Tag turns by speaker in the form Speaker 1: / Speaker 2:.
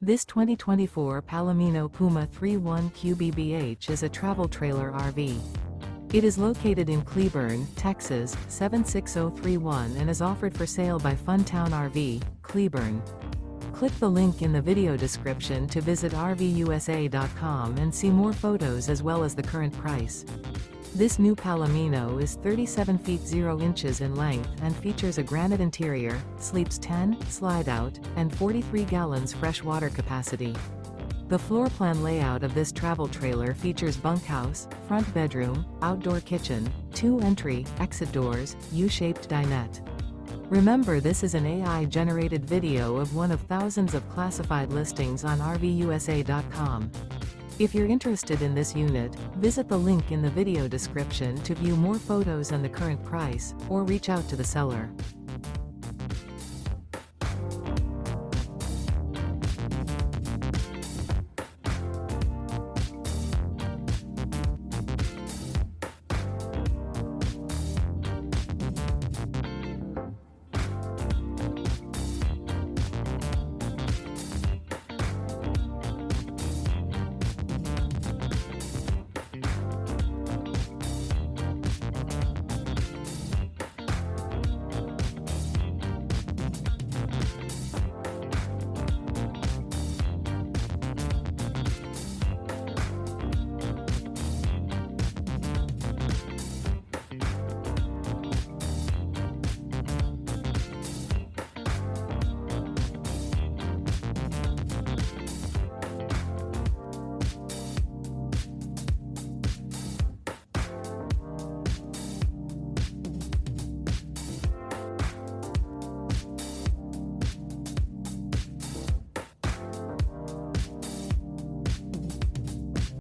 Speaker 1: This 2024 Palomino Puma 3.1 QBBH is a travel trailer RV. It is located in Cleburne, Texas, 76031 and is offered for sale by Funtown RV, Cleburne. Click the link in the video description to visit RVUSA.com and see more photos as well as the current price. This new Palomino is 37 feet 0 inches in length and features a granite interior, sleeps 10, slide-out, and 43 gallons fresh water capacity. The floor plan layout of this travel trailer features bunkhouse, front bedroom, outdoor kitchen, 2 entry, exit doors, U-shaped dinette. Remember, this is an AI-generated video of one of thousands of classified listings on RVUSA.com. If you're interested in this unit, visit the link in the video description to view more photos and the current price, or reach out to the seller.